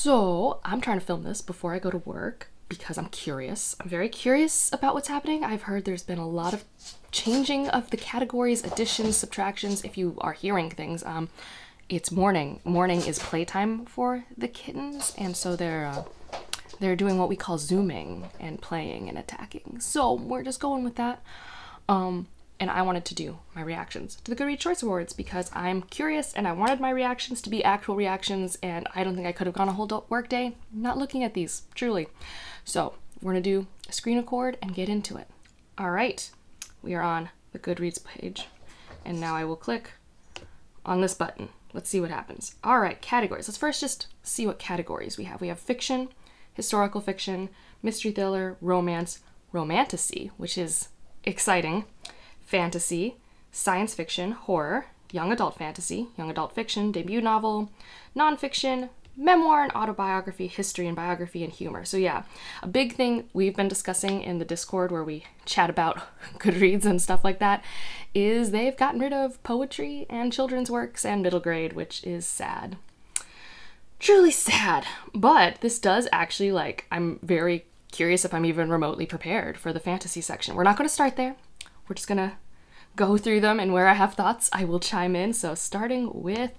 So I'm trying to film this before I go to work because I'm curious. I'm very curious about what's happening. I've heard there's been a lot of changing of the categories, additions, subtractions. If you are hearing things, it's morning. Morning is playtime for the kittens, and so they're doing what we call zooming and playing and attacking. So we're just going with that. And I wanted to do my reactions to the Goodreads Choice Awards because I'm curious and I wanted my reactions to be actual reactions, and I don't think I could have gone a whole work day not looking at these, truly. So we're gonna do a screen record and get into it. All right, we are on the Goodreads page, and now I will click on this button. Let's see what happens. All right, categories. Let's first just see what categories we have. We have fiction, historical fiction, mystery thriller, romance, romantasy, which is exciting, fantasy, science fiction, horror, young adult fantasy, young adult fiction, debut novel, nonfiction, memoir and autobiography, history and biography, and humor. So yeah, a big thing we've been discussing in the Discord where we chat about Goodreads and stuff like that is they've gotten rid of poetry and children's works and middle grade, which is sad. Truly sad. But this does actually, like, I'm very curious if I'm even remotely prepared for the fantasy section. We're not going to start there. We're just gonna go through them, and where I have thoughts, I will chime in. So starting with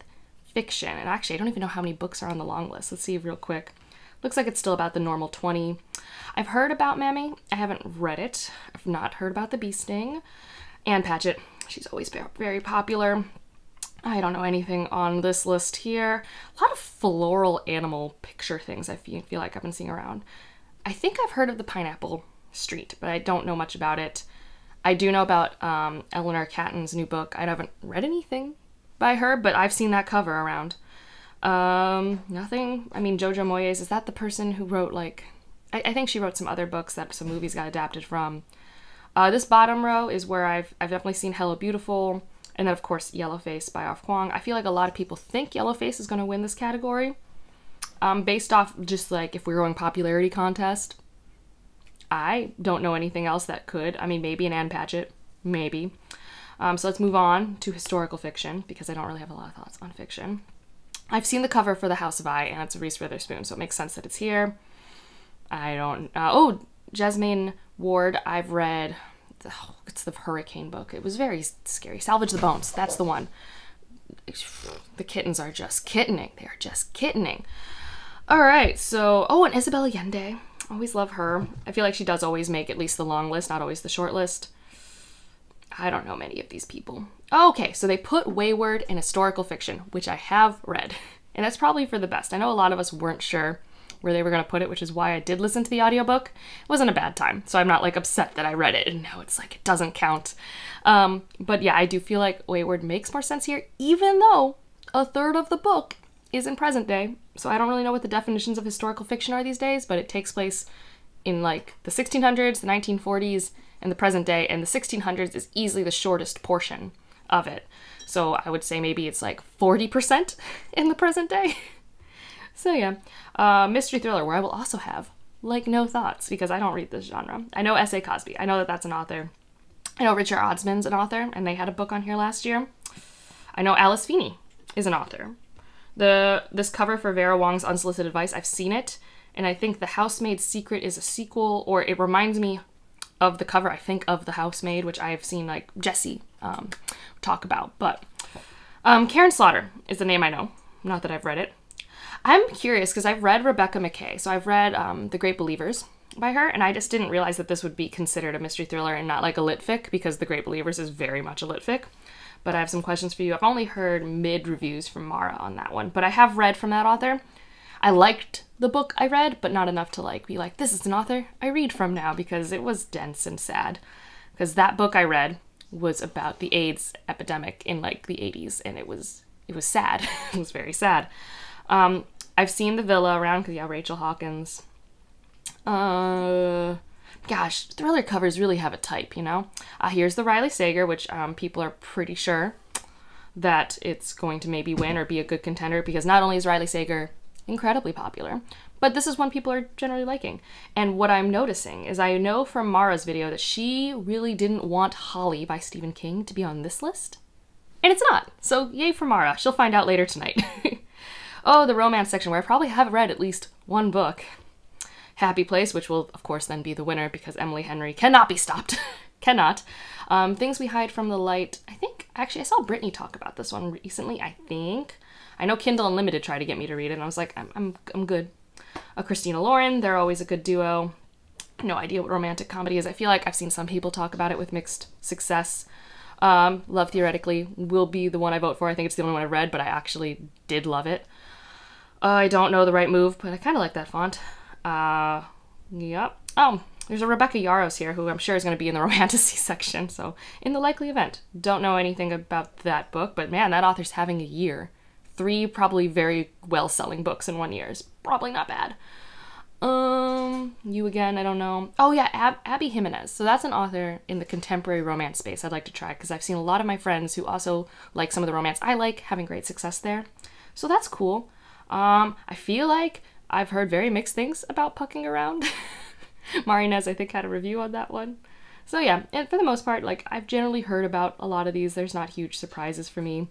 fiction, and actually I don't even know how many books are on the long list. Let's see real quick. Looks like it's still about the normal 20. I've heard about Mammy. I haven't read it. I've not heard about The Bee Sting. Anne Patchett, she's always very popular. I don't know anything on this list here. A lot of floral animal picture things I feel like I've been seeing around. I think I've heard of The Pineapple Street, but I don't know much about it. I do know about Eleanor Catton's new book. I haven't read anything by her, but I've seen that cover around. Nothing. I mean, Jojo Moyes, is that the person who wrote, like, I think she wrote some other books that some movies got adapted from. This bottom row is where I've definitely seen Hello Beautiful, and then of course Yellowface by Off Kwong. I feel like a lot of people think Yellowface is going to win this category, based off just like if we were going popularity contest. I don't know anything else that could. I mean, maybe an Anne Patchett, maybe. So let's move on to historical fiction because I don't really have a lot of thoughts on fiction. I've seen the cover for The House of I, and it's Reese Witherspoon, so it makes sense that it's here. I don't... oh, Jasmine Ward, I've read... oh, it's the Hurricane book. It was very scary. Salvage the Bones, that's the one. The kittens are just kittening. They are just kittening. All right, so... oh, and Isabel Allende. Always love her. I feel like she does always make at least the long list, not always the short list. I don't know many of these people. Okay, so they put Wayward in historical fiction, which I have read, and that's probably for the best. I know a lot of us weren't sure where they were going to put it, which is why I did listen to the audiobook. It wasn't a bad time, so I'm not like upset that I read it, and now it's like it doesn't count. But yeah, I do feel like Wayward makes more sense here, even though a third of the book is in present day. So I don't really know what the definitions of historical fiction are these days, but it takes place in like the 1600s, the 1940s, and the present day, and the 1600s is easily the shortest portion of it. So I would say maybe it's like 40% in the present day. So yeah, mystery thriller, where I will also have like no thoughts because I don't read this genre. I know S.A. Cosby. I know that that's an author. I know Richard Osman's an author, and they had a book on here last year. I know Alice Feeney is an author. This cover for Vera Wong's Unsolicited Advice, I've seen it, and I think The Housemaid's Secret is a sequel, or it reminds me of the cover, I think, of The Housemaid, which I've seen, like, Jessie talk about. But Karen Slaughter is the name I know, not that I've read it. I'm curious, because I've read Rebecca McKay, so I've read The Great Believers by her, and I just didn't realize that this would be considered a mystery thriller and not like a lit fic, because The Great Believers is very much a lit fic. But I have some questions for you. I've only heard mid-reviews from Mara on that one, but I have read from that author. I liked the book I read, but not enough to like be like, this is an author I read from now, because it was dense and sad. Because that book I read was about the AIDS epidemic in like the 80s, and it was sad. It was very sad. I've seen The Villa around, because yeah, Rachel Hawkins. Gosh, thriller covers really have a type, you know? Here's the Riley Sager, which people are pretty sure that it's going to maybe win or be a good contender, because not only is Riley Sager incredibly popular, but this is one people are generally liking. And what I'm noticing is I know from Mara's video that she really didn't want Holly by Stephen King to be on this list, and it's not. So yay for Mara. She'll find out later tonight. Oh, the romance section, where I probably have read at least one book. Happy Place, which will, of course, then be the winner because Emily Henry cannot be stopped. Cannot. Things We Hide from the Light. I think, actually, I saw Brittany talk about this one recently, I think. I know Kindle Unlimited tried to get me to read it, and I was like, I'm good. Christina Lauren, they're always a good duo. No idea what romantic comedy is. I feel like I've seen some people talk about it with mixed success. Love Theoretically will be the one I vote for. I think it's the only one I read, but I actually did love it. I don't know The Right Move, but I kind of like that font. Yep. Oh, there's a Rebecca Yarros here who I'm sure is going to be in the romantasy section, so in the likely event. Don't know anything about that book, but man, that author's having a year. 3 probably very well-selling books in 1 year is probably not bad. You Again, I don't know. Oh yeah, Abby Jimenez. So that's an author in the contemporary romance space I'd like to try because I've seen a lot of my friends who also like some of the romance I like having great success there. So that's cool. I feel like I've heard very mixed things about Pucking Around. Marinez, I think, had a review on that one. So yeah, and for the most part, like, I've generally heard about a lot of these. There's not huge surprises for me.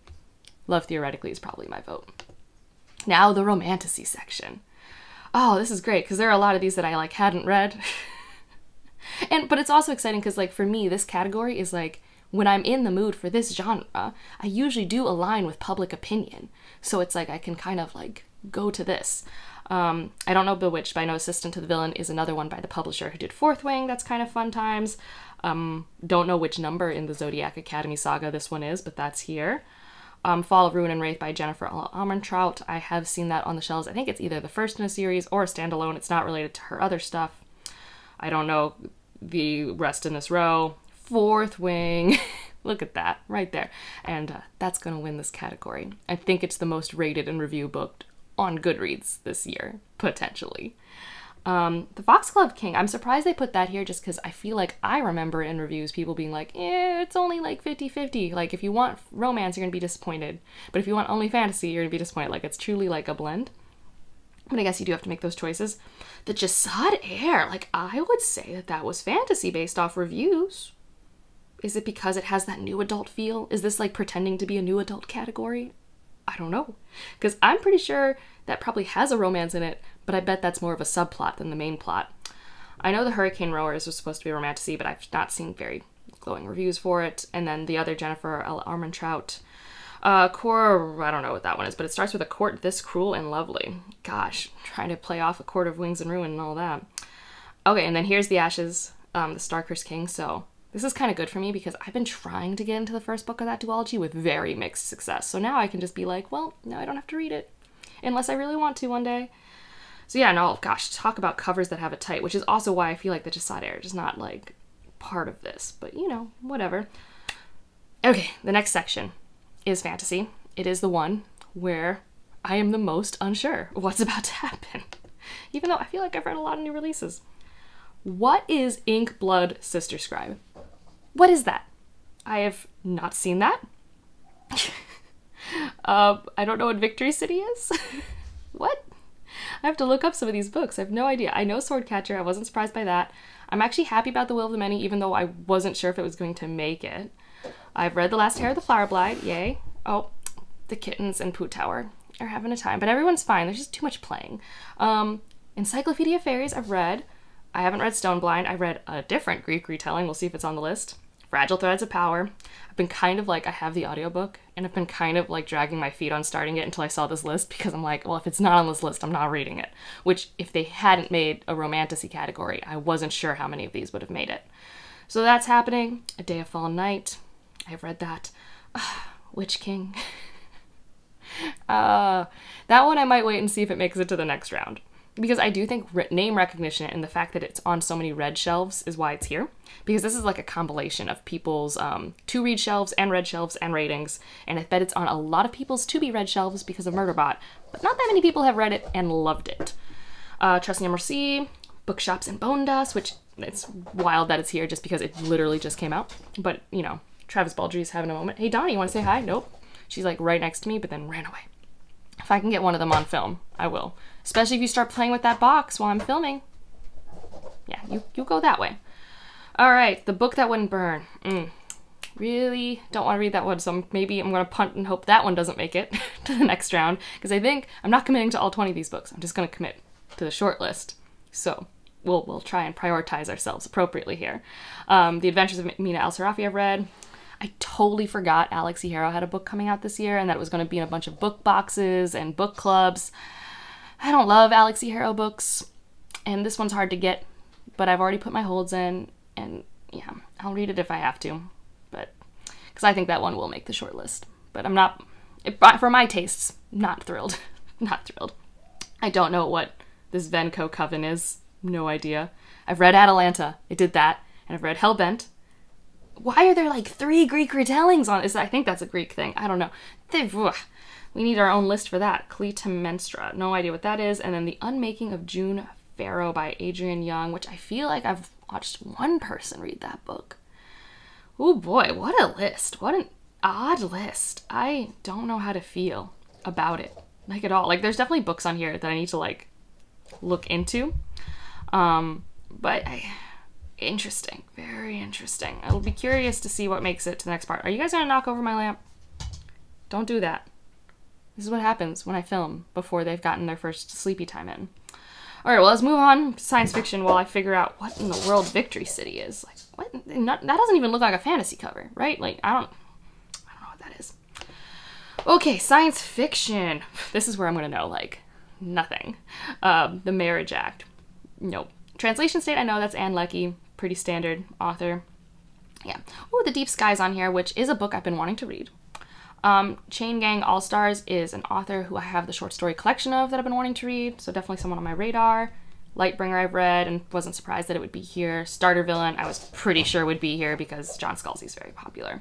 Love Theoretically is probably my vote. Now the romantasy section. Oh, this is great because there are a lot of these that I like hadn't read. But it's also exciting because, like, for me, this category is like, when I'm in the mood for this genre, I usually do align with public opinion. So it's like I can kind of like go to this. I don't know Bewitched, but I know Assistant to the Villain is another one by the publisher who did Fourth Wing. That's kind of fun times. Don't know which number in the Zodiac Academy saga this one is, but that's here. Fall of Ruin and Wraith by Jennifer Armentrout. I have seen that on the shelves. I think it's either the first in a series or a standalone. It's not related to her other stuff. I don't know the rest in this row. Fourth Wing. Look at that right there. And that's going to win this category. I think it's the most rated and reviewed book on Goodreads this year, potentially. The Foxglove King, I'm surprised they put that here just because I feel like I remember in reviews people being like, it's only like 50-50. Like, if you want romance, you're going to be disappointed. But if you want only fantasy, you're going to be disappointed. Like, it's truly like a blend. But I guess you do have to make those choices. The Jasad Air, like, I would say that that was fantasy based off reviews. Is it because it has that new adult feel? Is this like pretending to be a new adult category? I don't know. Because I'm pretty sure that probably has a romance in it, but I bet that's more of a subplot than the main plot. I know the Hurricane Rowers was supposed to be a romantasy, but I've not seen very glowing reviews for it. And then the other Jennifer Armentrout, Core, I don't know what that one is, but it starts with a court this cruel and lovely. Gosh, trying to play off A Court of Wings and Ruin and all that. Okay, and then here's The Ashes, the Starcursed King. So this is kind of good for me because I've been trying to get into the first book of that duology with very mixed success. So now I can just be like, well, now I don't have to read it unless I really want to one day. So yeah, no, gosh, talk about covers that have it tight, which is also why I feel like the Jasad Air is not like part of this, but you know, whatever. Okay, the next section is fantasy. It is the one where I am the most unsure of what's about to happen, even though I feel like I've read a lot of new releases. What is Ink Blood Sister Scribe? What is that? I have not seen that. I don't know what Victory City is. What? I have to look up some of these books. I have no idea. I know Swordcatcher. I wasn't surprised by that. I'm actually happy about The Will of the Many, even though I wasn't sure if it was going to make it. I've read The Last Hair of the Flower Blight. Yay. Oh, The Kittens and Poot Tower are having a time, but everyone's fine. There's just too much playing. Encyclopedia of Fairies I've read. I haven't read Stoneblind. I read a different Greek retelling. We'll see if it's on the list. Fragile Threads of Power. I've been kind of like, I have the audiobook, and I've been kind of like dragging my feet on starting it until I saw this list because I'm like, well, if it's not on this list, I'm not reading it. Which, if they hadn't made a romantasy category, I wasn't sure how many of these would have made it. So that's happening. A Day of Fallen Night. I've read that. Witch King. That one I might wait and see if it makes it to the next round. Because I do think name recognition and the fact that it's on so many read shelves is why it's here. Because this is like a compilation of people's to-read shelves and read shelves and ratings. And I bet it's on a lot of people's to-be-read shelves because of Murderbot. But not that many people have read it and loved it. Trust and Mercy, Bookshops and Bone Dust, which it's wild that it's here just because it literally just came out. But, you know, Travis Baldry's having a moment. Hey, Donnie, you want to say hi? Nope. She's like right next to me, but then ran away. If I can get one of them on film, I will. Especially if you start playing with that box while I'm filming. Yeah, you go that way. All right, The Book That Wouldn't Burn. Really don't want to read that one, so maybe I'm going to punt and hope that one doesn't make it to the next round, because I think I'm not committing to all 20 of these books. I'm just going to commit to the short list. So we'll try and prioritize ourselves appropriately here. The Adventures of Mina El-Sarafi I've read. I totally forgot Alex E. Harrow had a book coming out this year and that it was going to be in a bunch of book boxes and book clubs. I don't love Alex E. Harrow books, and this one's hard to get, but I've already put my holds in, and yeah, I'll read it if I have to, but because I think that one will make the short list. But I'm not, for my tastes, not thrilled. Not thrilled. I don't know what this Venko Coven is. No idea. I've read Atalanta. It did that. And I've read Hellbent. Why are there like 3 Greek retellings on this? I think that's a Greek thing. I don't know. We need our own list for that. Clytemnestra. No idea what that is. And then The Unmaking of June Pharaoh by Adrian Young, which I feel like I've watched one person read that book. Oh boy, what a list. What an odd list. I don't know how to feel about it. Like at all. Like there's definitely books on here that I need to like look into. But interesting. Very interesting. I'll be curious to see what makes it to the next part. Are you guys gonna knock over my lamp? Don't do that. This is what happens when I film before they've gotten their first sleepy time in. All right, well, let's move on to science fiction while I figure out what in the world Victory City is. Like, what? That doesn't even look like a fantasy cover, right? Like, I don't know what that is. Okay, science fiction. This is where I'm gonna know, like, nothing. The Marriage Act. Nope. Translation state, I know that's Anne Leckie. Pretty standard author. Yeah. Oh, The Deep Sky's on here, which is a book I've been wanting to read. Chain Gang All-Stars is an author who I have the short story collection of that I've been wanting to read, so definitely someone on my radar. Lightbringer I've read and wasn't surprised that it would be here. Starter Villain I was pretty sure would be here because John Scalzi's very popular.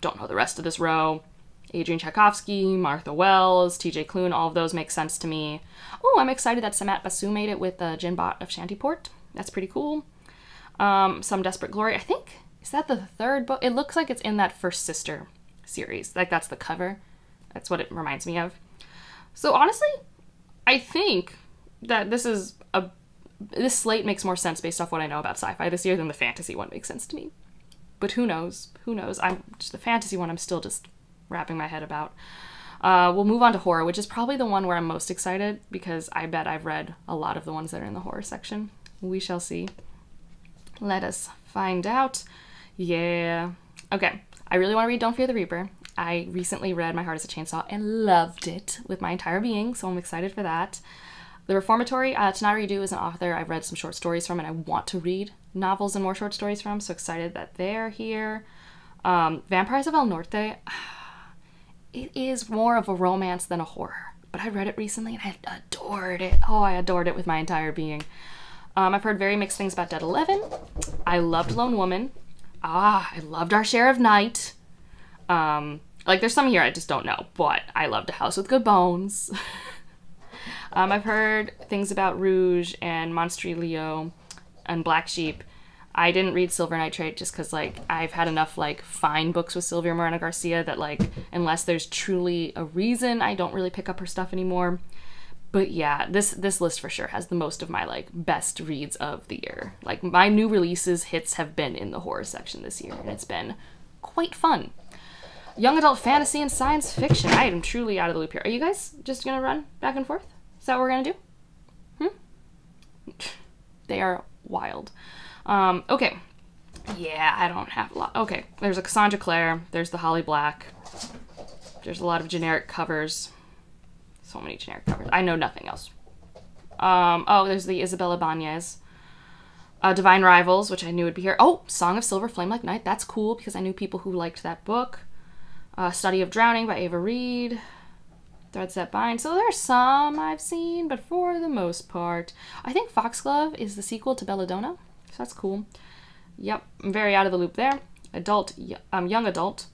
Don't know the rest of this row. Adrian Tchaikovsky, Martha Wells, TJ Klune, all of those make sense to me. Oh, I'm excited that Samat Basu made it with Jinbot of Shantyport. That's pretty cool. Some Desperate Glory. I think, is that the 3rd book? It looks like it's in that First Sister series. Like, that's the cover. That's what it reminds me of. So, honestly, I think that this slate makes more sense based off what I know about sci-fi this year than the fantasy one makes sense to me. But who knows? Who knows? The fantasy one I'm still just wrapping my head about. We'll move on to horror, which is probably the one where I'm most excited because I bet I've read a lot of the ones that are in the horror section. We shall see. Let us find out. Yeah. Okay. I really want to read Don't Fear the Reaper. I recently read My Heart is a Chainsaw and loved it with my entire being, so I'm excited for that. The Reformatory, Tanari Adu is an author I've read some short stories from and I want to read novels and more short stories from, so excited that they're here. Vampires of El Norte. It is more of a romance than a horror, but I read it recently and I adored it. Oh, I adored it with my entire being. I've heard very mixed things about Dead 11. I loved Lone Woman. I loved Our Share of Night. Like, there's some here I just don't know, but I loved A House with Good Bones. I've heard things about Rouge and Monstri Leo and Black Sheep. I didn't read Silver Nitrate just because, like, I've had enough, like, fine books with Sylvia Moreno Garcia that, like, unless there's truly a reason, I don't really pick up her stuff anymore. But yeah, this list for sure has the most of my, like, best reads of the year. Like, my new releases hits have been in the horror section this year, and it's been quite fun. Young adult fantasy and science fiction. I am truly out of the loop here. Are you guys just gonna run back and forth? Is that what we're gonna do? They are wild. Okay. Yeah, I don't have a lot. Okay, there's a Cassandra Clare. There's the Holly Black. There's a lot of generic covers. So many generic covers. I know nothing else. Oh, there's the Isabella Banez. Divine Rivals, which I knew would be here. Oh, Song of Silver Flame Like Night. That's cool because I knew people who liked that book. Study of Drowning by Ava Reed. Threads That Bind. So there's some I've seen, but for the most part, I think Foxglove is the sequel to Belladonna. So that's cool. Yep, I'm very out of the loop there. Young adult.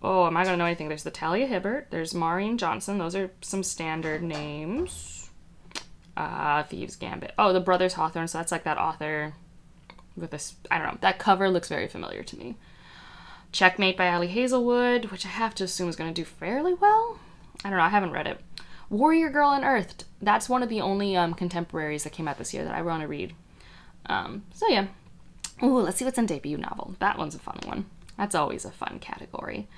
Oh, am I going to know anything? There's the Talia Hibbert. There's Maureen Johnson. Those are some standard names. Thieves Gambit. Oh, the Brothers Hawthorne. So that's like that author with this, I don't know. That cover looks very familiar to me. Checkmate by Ali Hazelwood, which I have to assume is going to do fairly well. I don't know. I haven't read it. Warrior Girl Unearthed. That's one of the only contemporaries that came out this year that I want to read. So yeah. Ooh, let's see what's in debut novel. That one's a fun one. That's always a fun category.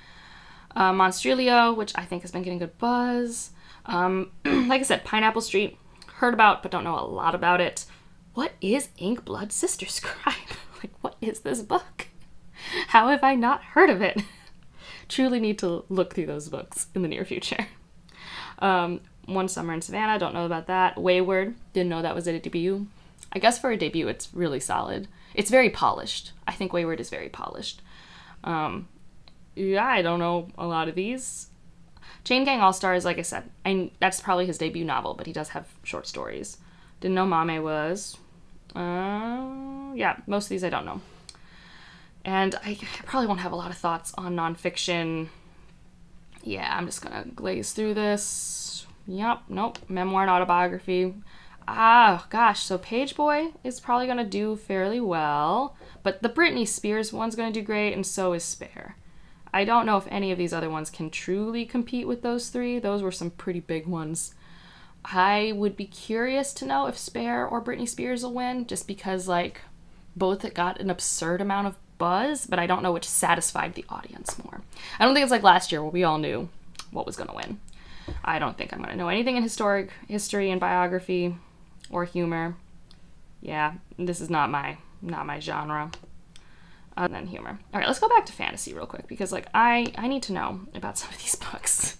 Monstrilio, which I think has been getting good buzz. Like I said, Pineapple Street, heard about but don't know a lot about it. What is Ink Blood Sister Scribe? Like, what is this book? How have I not heard of it? Truly need to look through those books in the near future. One Summer in Savannah, don't know about that. Wayward, didn't know that was a debut. I guess for a debut, it's really solid. It's very polished. I think Wayward is very polished. Yeah, I don't know a lot of these. Chain Gang All-Stars, like I said, that's probably his debut novel, but he does have short stories. Didn't know Mame was. Yeah, most of these I don't know. And I probably won't have a lot of thoughts on nonfiction. Yeah, I'm just gonna glaze through this. Yep, nope, memoir and autobiography. Ah, gosh, so Page Boy is probably gonna do fairly well, but the Britney Spears one's gonna do great, and so is Spare. I don't know if any of these other ones can truly compete with those three. Those were some pretty big ones. I would be curious to know if Spare or Britney Spears will win, just because, like, both got an absurd amount of buzz, but I don't know which satisfied the audience more. I don't think it's like last year where we all knew what was going to win. I don't think I'm going to know anything in history and biography or humor. Yeah, this is not my genre. And then humor. All right, let's go back to fantasy real quick because, like, I need to know about some of these books.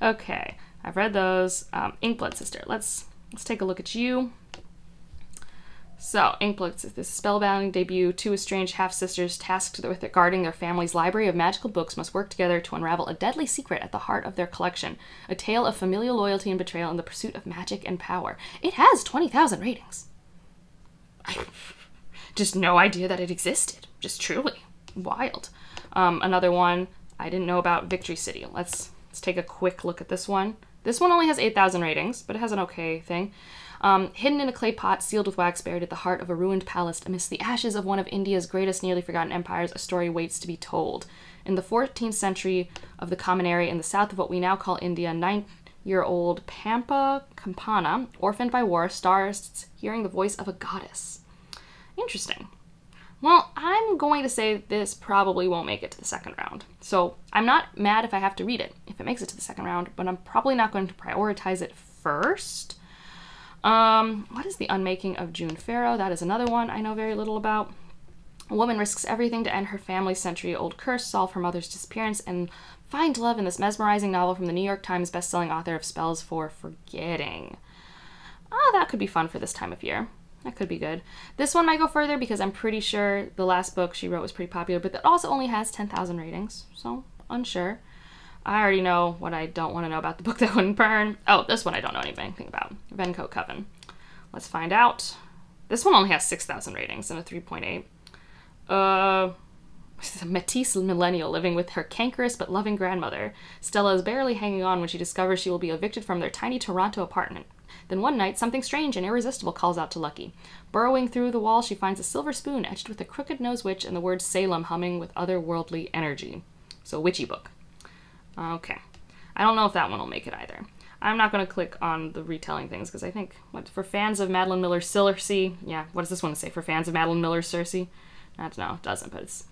Okay, I've read those. Ink Blood Sister. Let's take a look at you. So, Ink Blood Sister, this spellbounding debut. Two estranged half-sisters tasked with guarding their family's library of magical books must work together to unravel a deadly secret at the heart of their collection. A tale of familial loyalty and betrayal in the pursuit of magic and power. It has 20,000 ratings. I just no idea that it existed. Just truly wild. Another one I didn't know about, Victory City. Let's take a quick look at this one. This one only has 8,000 ratings, but it has an okay thing. Hidden in a clay pot, sealed with wax, buried at the heart of a ruined palace, amidst the ashes of one of India's greatest nearly forgotten empires, a story waits to be told. In the 14th century of the Common Era, in the south of what we now call India, 9-year-old Pampa Campana, orphaned by war, starts hearing the voice of a goddess. Interesting. Well, I'm going to say this probably won't make it to the second round. So I'm not mad if I have to read it, if it makes it to the second round, but I'm probably not going to prioritize it first. What is The Unmaking of June Farrow? That is another one I know very little about. A woman risks everything to end her family's century-old curse, solve her mother's disappearance, and find love in this mesmerizing novel from the New York Times bestselling author of Spells for Forgetting. Oh, that could be fun for this time of year. That could be good. This one might go further because I'm pretty sure the last book she wrote was pretty popular, but that also only has 10,000 ratings, so unsure. I already know what I don't want to know about the book that wouldn't burn. Oh, this one I don't know anything about. Venco Coven. Let's find out. This one only has 6,000 ratings and a 3.8. A Métis millennial living with her cankerous but loving grandmother. Stella is barely hanging on when she discovers she will be evicted from their tiny Toronto apartment. Then one night, something strange and irresistible calls out to Lucky. Burrowing through the wall, she finds a silver spoon etched with a crooked-nosed witch and the word Salem humming with otherworldly energy. So, witchy book. Okay. I don't know if that one will make it either. I'm not going to click on the retelling things because I think, for fans of Madeline Miller's Circe, yeah, what does this one say? For fans of Madeline Miller's Circe? No, it doesn't, but it's,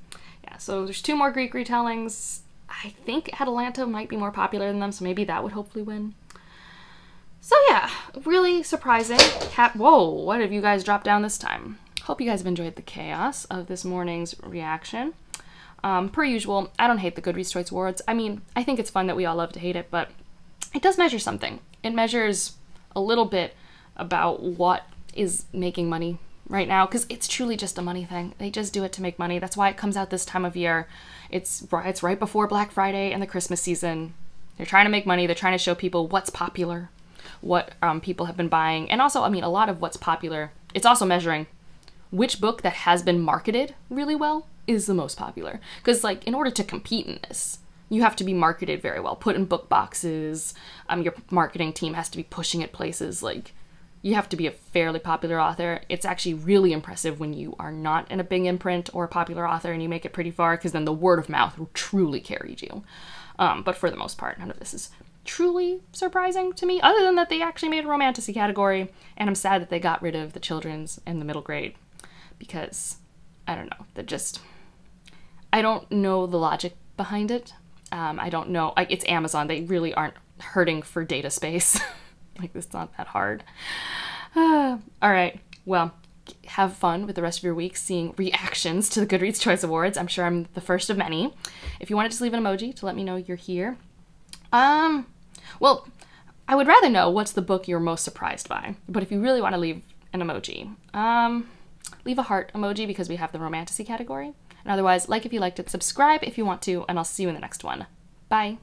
yeah. So there's 2 more Greek retellings. I think Atalanta might be more popular than them, so maybe that would hopefully win. So yeah, really surprising. Whoa, what have you guys dropped down this time? Hope you guys have enjoyed the chaos of this morning's reaction. Per usual, I don't hate the Goodreads Choice Awards. I mean, I think it's fun that we all love to hate it, but it does measure something. It measures a little bit about what is making money right now, because it's truly just a money thing. They just do it to make money. That's why it comes out this time of year. It's right before Black Friday and the Christmas season. They're trying to make money. They're trying to show people what's popular, what people have been buying. And also, I mean, a lot of what's popular, it's also measuring which book that has been marketed really well is the most popular. Because, like, in order to compete in this, you have to be marketed very well, put in book boxes. Your marketing team has to be pushing it places. Like, you have to be a fairly popular author. It's actually really impressive when you are not in a big imprint or a popular author and you make it pretty far, because then the word of mouth will truly carry you. But for the most part, none of this is truly surprising to me, other than that they actually made a romantasy category, and I'm sad that they got rid of the children's and the middle grade, because, I don't know, that just, I don't know the logic behind it. I don't know. Like, it's Amazon. They really aren't hurting for data space. Like, it's not that hard. All right. Well, have fun with the rest of your week seeing reactions to the Goodreads Choice Awards. I'm sure I'm the first of many. If you want to just leave an emoji to let me know you're here. Well, I would rather know what's the book you're most surprised by. But if you really want to leave an emoji, leave a heart emoji because we have the romantasy category. And otherwise, like if you liked it, subscribe if you want to, and I'll see you in the next one. Bye.